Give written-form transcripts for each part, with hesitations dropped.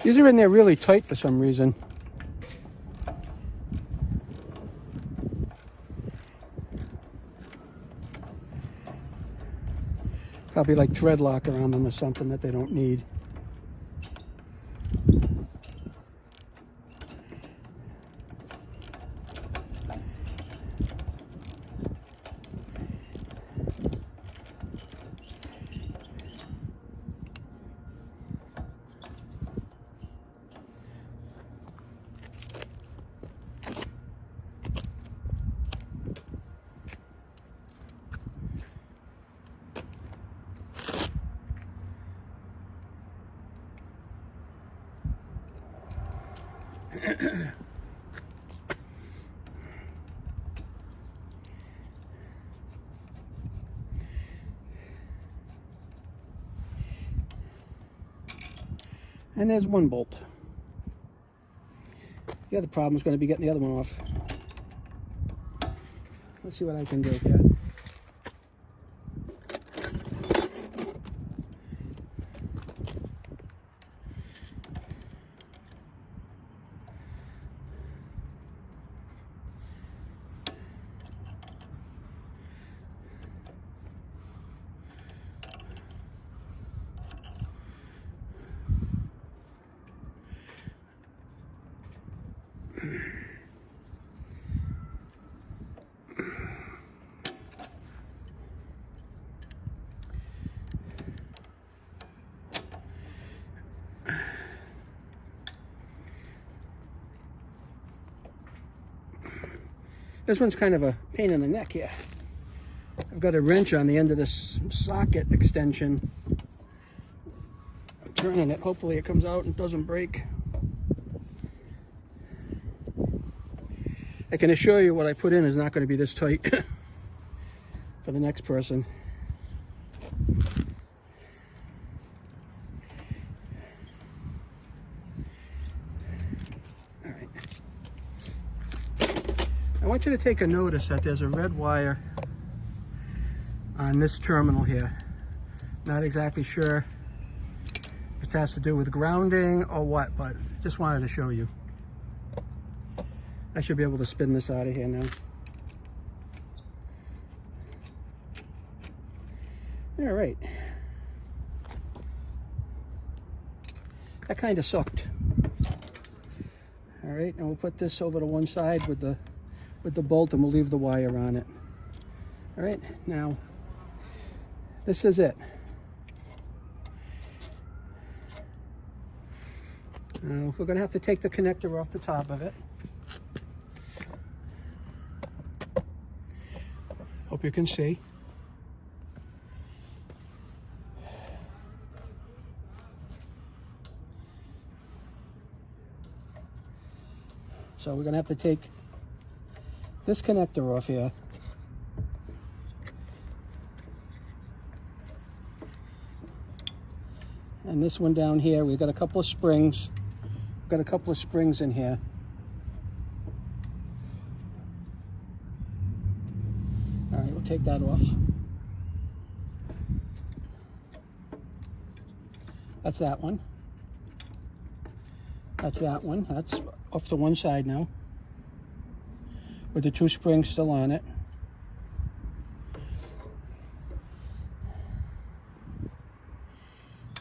These are in there really tight for some reason. Probably like thread lock around them or something that they don't need. And there's one bolt. The other problem is going to be getting the other one off. Let's see what I can do here. This one's kind of a pain in the neck here. I've got a wrench on the end of this socket extension. I'm turning it. Hopefully it comes out and doesn't break. I can assure you what I put in is not going to be this tight for the next person. All right. I want you to take a notice that there's a red wire on this terminal here. Not exactly sure if it has to do with grounding or what, but just wanted to show you. I should be able to spin this out of here now. All right. That kind of sucked. All right, and we'll put this over to one side with the bolt, and we'll leave the wire on it. All right, now this is it. Now we're going to have to take the connector off the top of it. Hope you can see. So we're going to have to take this connector off here. And this one down here, we've got a couple of springs. We've got a couple of springs in here. All right, we'll take that off. That's that one. That's that one. That's off to one side now, with the two springs still on it.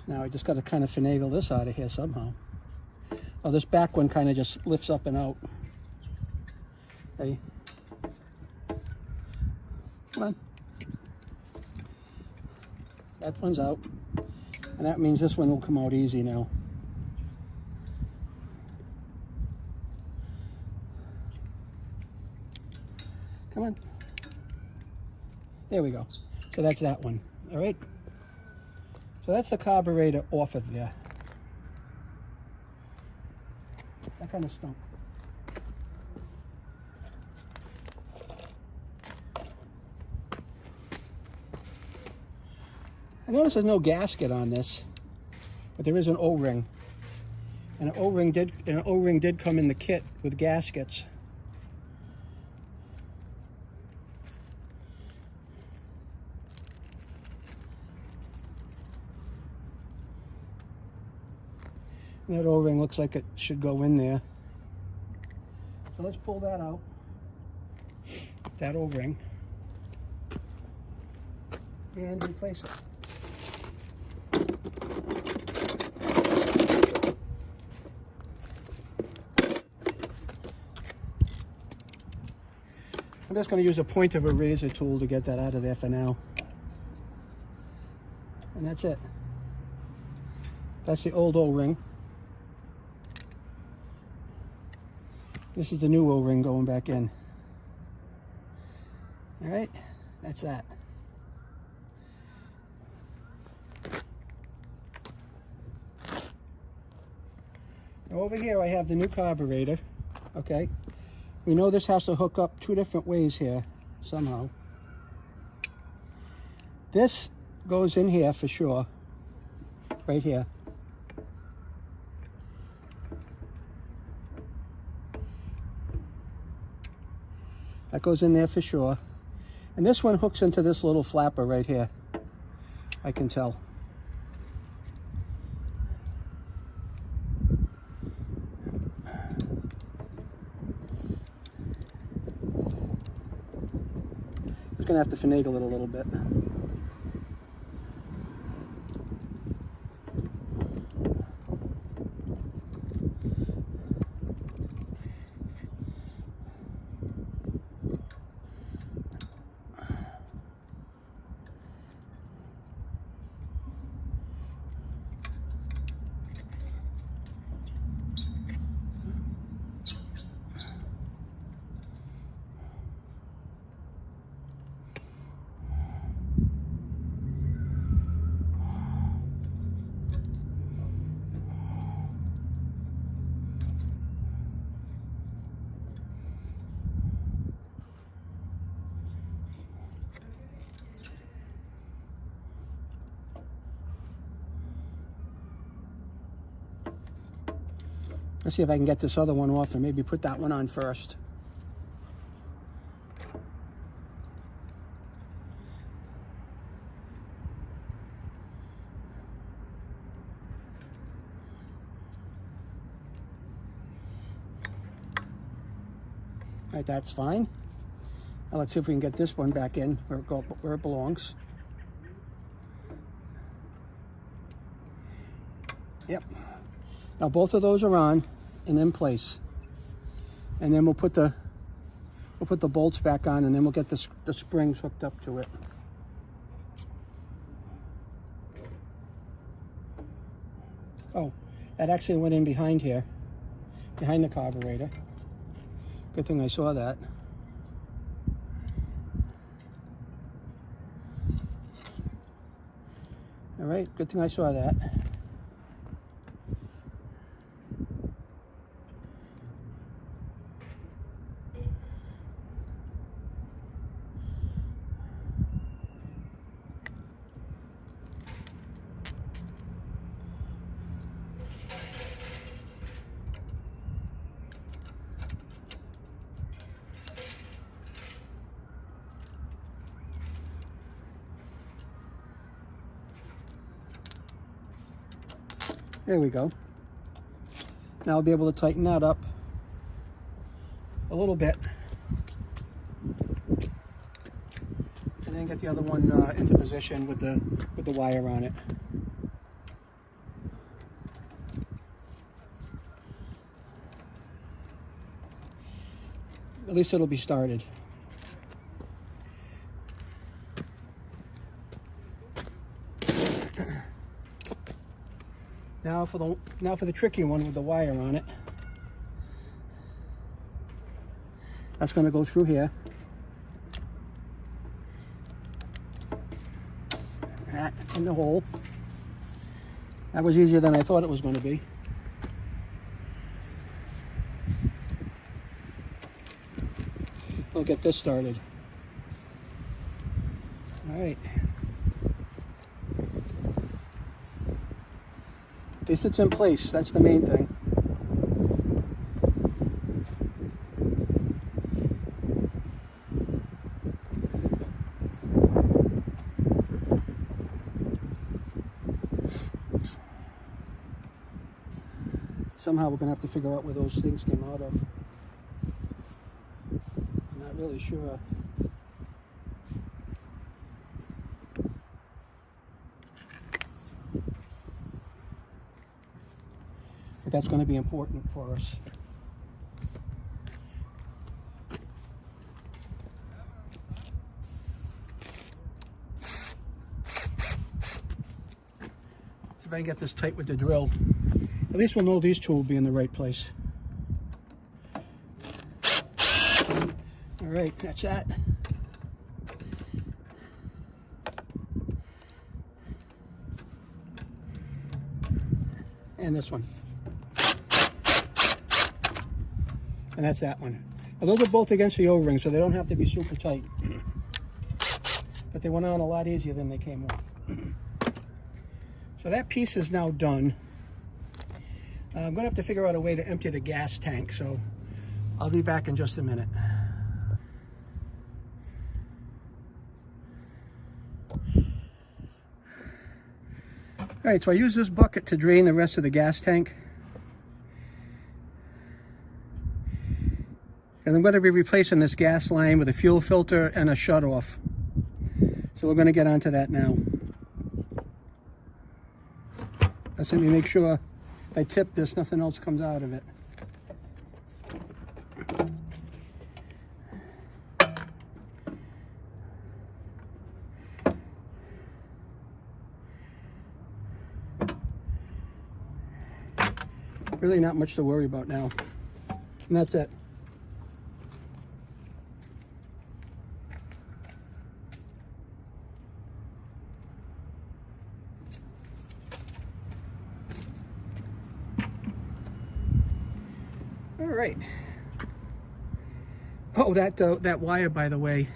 Now I just got to kind of finagle this out of here somehow. Oh, this back one kind of just lifts up and out. Okay. Come on. That one's out. And that means this one will come out easy now. Come on. There we go. So that's that one. All right. So that's the carburetor off of there. That kind of stunk. I notice there's no gasket on this, but there is an O-ring. And an O-ring did come in the kit with gaskets. That O-ring looks like it should go in there. So let's pull that out. That O-ring. And replace it. I'm just going to use a point of a razor tool to get that out of there for now. And that's it. That's the old O-ring. This is the new O-ring going back in. All right, that's that. Over here I have the new carburetor, okay? We know this has to hook up 2 different ways here, somehow. This goes in here for sure, right here. That goes in there for sure. And this one hooks into this little flapper right here, I can tell. Just gonna have to finagle it a little bit. Let's see if I can get this other one off and maybe put that one on first. All right, that's fine. Now let's see if we can get this one back in where it belongs. Yep. Now both of those are on and in place. And then we'll put the bolts back on, and then we'll get the springs hooked up to it. Oh, that actually went in behind here, behind the carburetor. Good thing I saw that. All right, good thing I saw that. There we go. Now I'll be able to tighten that up a little bit, and then get the other one into position with the wire on it. At least it'll be started. Now for the tricky one with the wire on it. That's going to go through here. That in the hole. That was easier than I thought it was going to be. We'll get this started. All right. At least it's in place. That's the main thing. Somehow we're going to have to figure out where those things came out of. I'm not really sure. But that's going to be important for us. If I can get this tight with the drill, at least we'll know these two will be in the right place. All right, that's that. And this one. And that's that one. Now, those are both against the O-ring, so they don't have to be super tight. But they went on a lot easier than they came off. So that piece is now done. I'm going to have to figure out a way to empty the gas tank, so I'll be back in just a minute. All right, so I use this bucket to drain the rest of the gas tank. And I'm going to be replacing this gas line with a fuel filter and a shutoff. So we're going to get onto that now. Let me make sure if I tip this, nothing else comes out of it. Really not much to worry about now. And that's it. All right. Oh, that wire, by the way,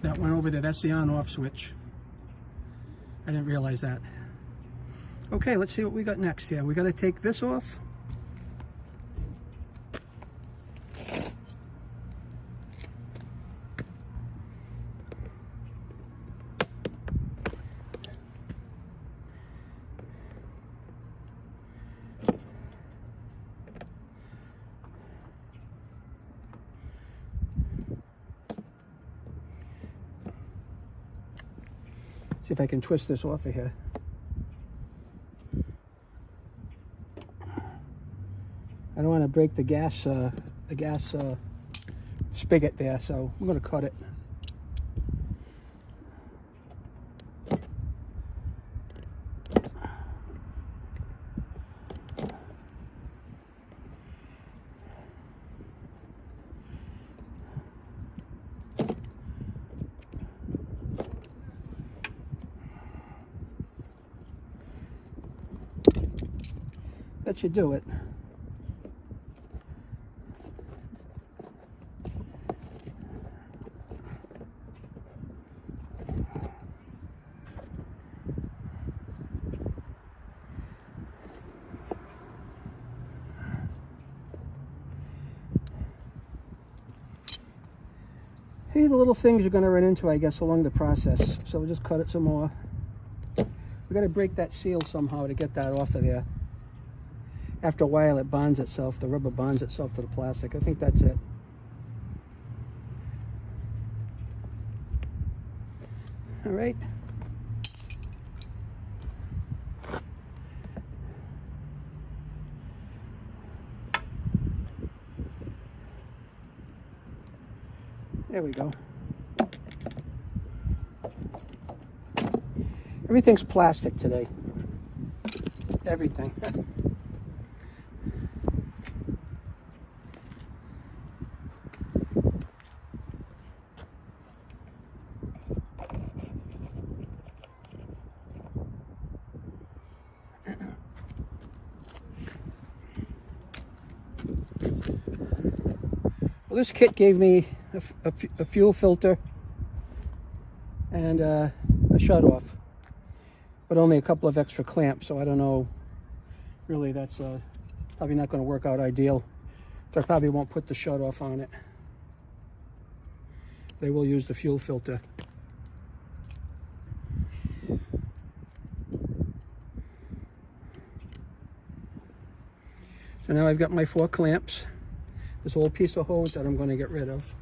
that went over there, that's the on-off switch. I didn't realize that. Okay, let's see what we got next here. We got to take this off. See if I can twist this off of here. I don't want to break the gas spigot there, so I'm going to cut it. That should do it. These are the little things you're going to run into, I guess, along the process. So we'll just cut it some more. We've got to break that seal somehow to get that off of there. After a while, it bonds itself. The rubber bonds itself to the plastic. I think that's it. All right. There we go. Everything's plastic today. Everything. Well, this kit gave me a fuel filter and a shutoff, but only a couple of extra clamps, so I don't know. Really, that's probably not going to work out ideal. So I probably won't put the shutoff on it. They will use the fuel filter. So now I've got my 4 clamps. This old piece of hose that I'm going to get rid of.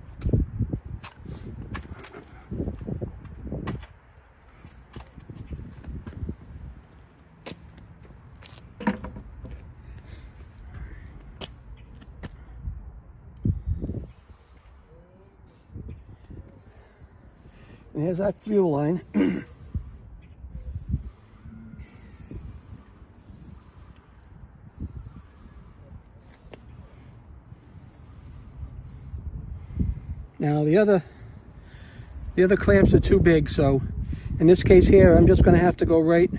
And here's that fuel line. Now the other clamps are too big, so in this case here I'm just going to have to go right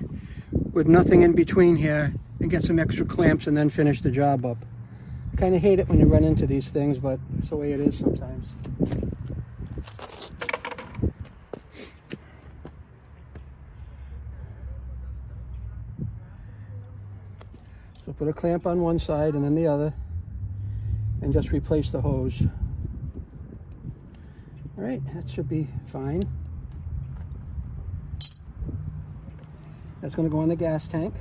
with nothing in between here and get some extra clamps and then finish the job up. I kind of hate it when you run into these things, but it's the way it is sometimes. So put a clamp on one side and then the other and just replace the hose. All right, that should be fine. That's going to go on the gas tank.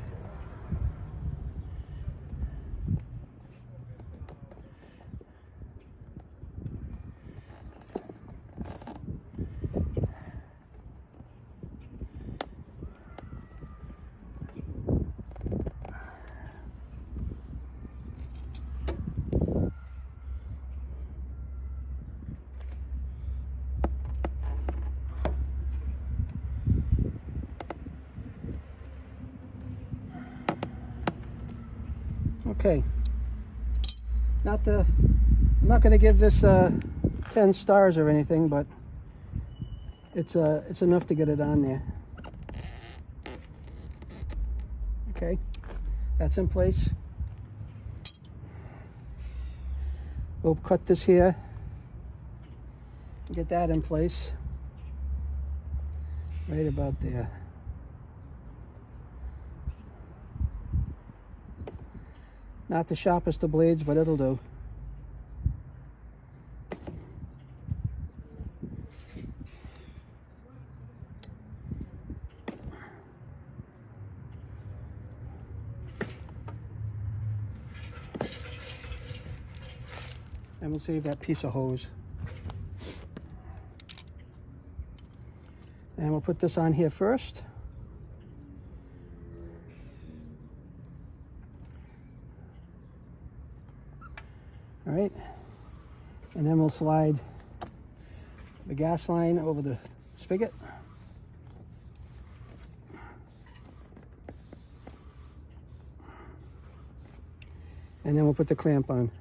Okay, I'm not going to give this 10 stars or anything, but it's enough to get it on there. Okay, that's in place. We'll cut this here and get that in place right about there. Not the sharpest of blades, but it'll do. And we'll save that piece of hose. And we'll put this on here first. All right, and then we'll slide the gas line over the spigot. And then we'll put the clamp on.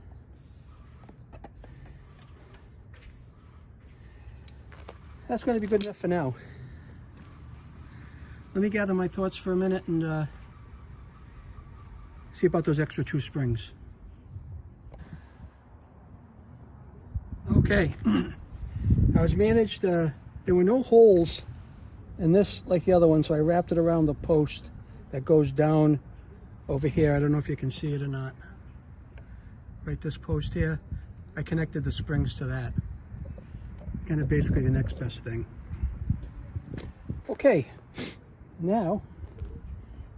That's going to be good enough for now. Let me gather my thoughts for a minute and see about those extra 2 springs. Okay, I was managed, there were no holes in this like the other one, so I wrapped it around the post that goes down over here. I don't know if you can see it or not. Right, this post here, I connected the springs to that. Kind of basically the next best thing. Okay, now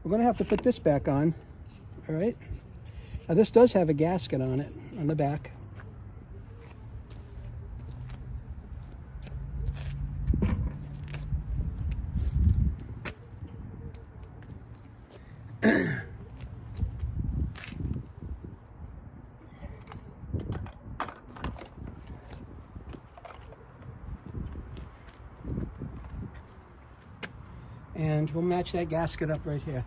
we're going to have to put this back on, all right? Now this does have a gasket on it, on the back. And we'll match that gasket up right here.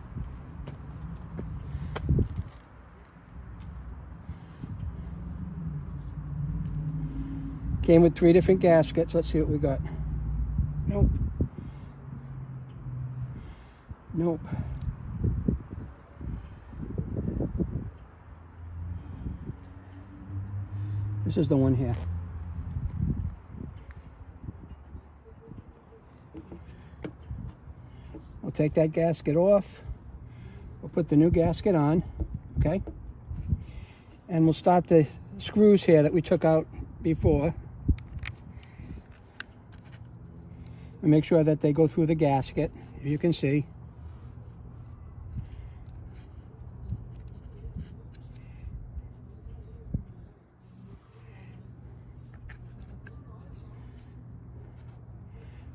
Came with 3 different gaskets. Let's see what we got. Nope. Nope. This is the one here. We'll take that gasket off. We'll put the new gasket on, okay? And we'll start the screws here that we took out before. And make sure that they go through the gasket, as you can see.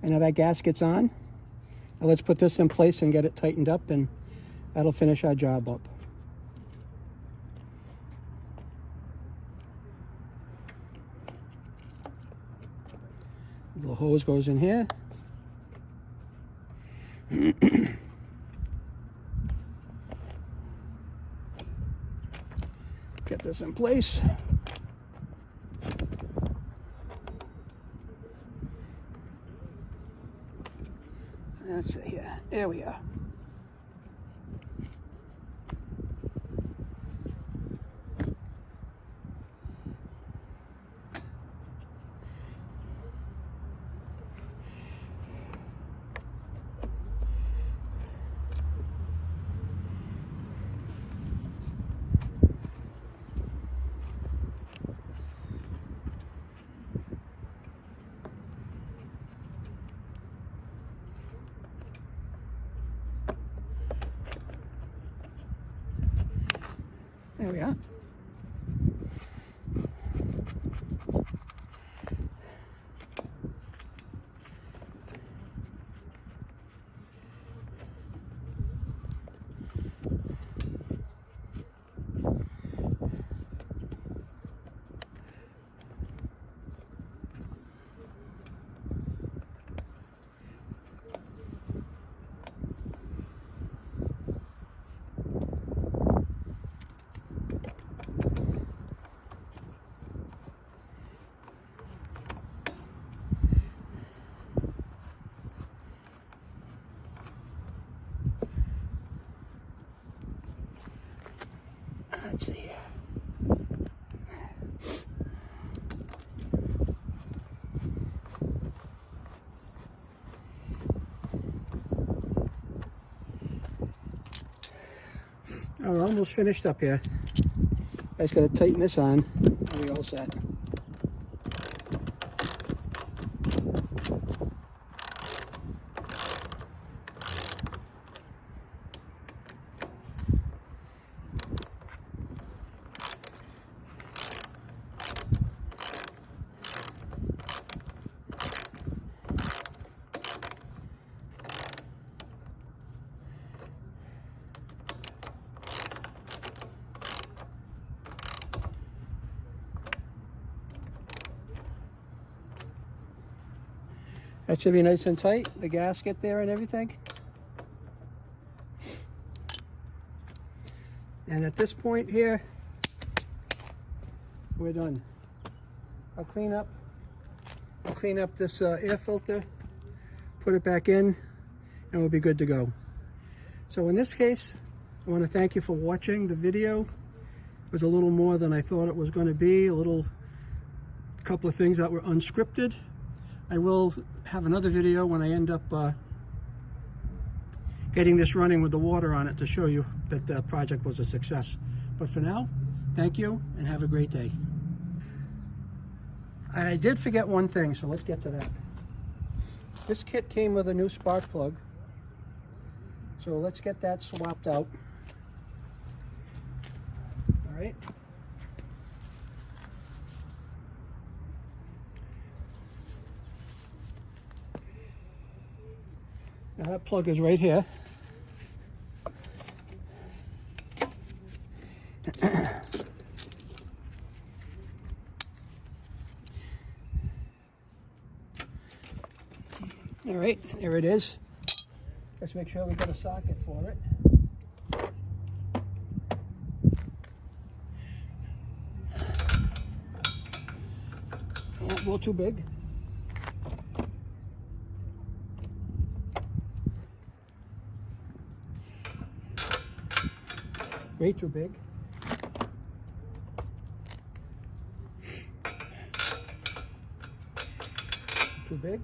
And now that gasket's on. Now let's put this in place and get it tightened up, and that'll finish our job up. The hose goes in here. Get this in place. Let's see here. There we are. There we are. Let's see here. Oh, we're almost finished up here. I just got to tighten this on. Are we all set? That should be nice and tight, the gasket there and everything. And at this point here, we're done. I'll clean up this air filter, put it back in, and we'll be good to go. So in this case, I want to thank you for watching the video. It was a little more than I thought it was going to be, a couple of things that were unscripted. I will have another video when I end up getting this running with the water on it to show you that the project was a success. But for now, thank you and have a great day. I did forget one thing, so let's get to that. This kit came with a new spark plug, so let's get that swapped out. All right. Now that plug is right here. All right, there it is. Let's make sure we got a socket for it. Not a little too big. Way too big. Too big.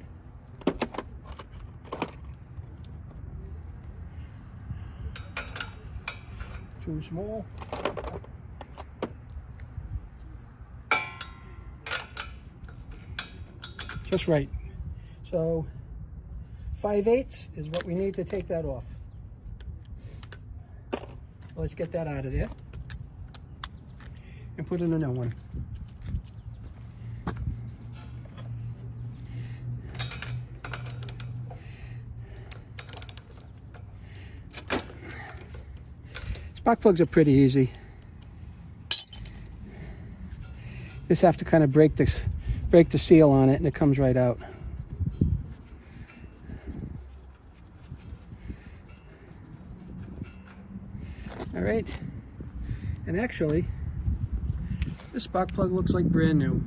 Too small. Just right. So 5/8 is what we need to take that off. Let's get that out of there and put in a new one. Spark plugs are pretty easy. Just have to kind of break the seal on it and it comes right out. All right, and actually, this spark plug looks like brand new.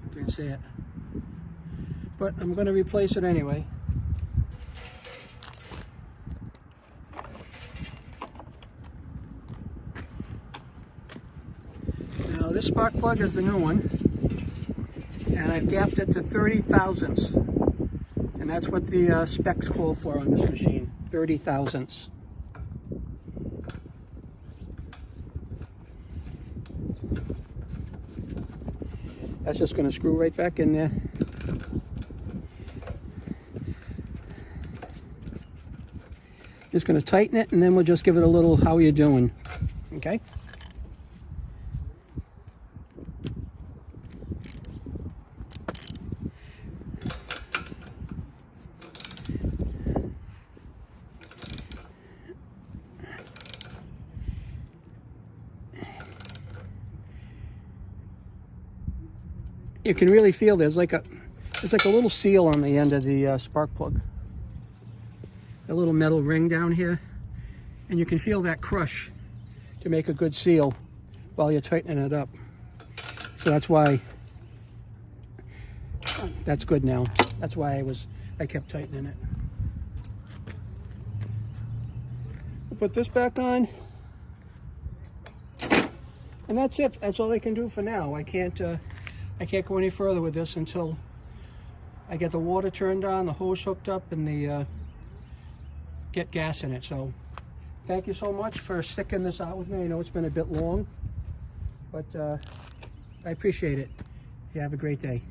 If you can see it. But I'm going to replace it anyway. Now this spark plug is the new one, and I've gapped it to 30 thousandths. And that's what the specs call for on this machine, 30 thousandths. That's just going to screw right back in there. Just going to tighten it, and then we'll just give it a little how you doing, okay? You can really feel there's like a little seal on the end of the spark plug. A little metal ring down here, and you can feel that crush to make a good seal while you're tightening it up. So that's why that's good now. That's why I kept tightening it. We'll put this back on, and that's it. That's all I can do for now. I can't go any further with this until I get the water turned on, the hose hooked up, and the get gas in it. So thank you so much for sticking this out with me. I know it's been a bit long, but I appreciate it. You have a great day.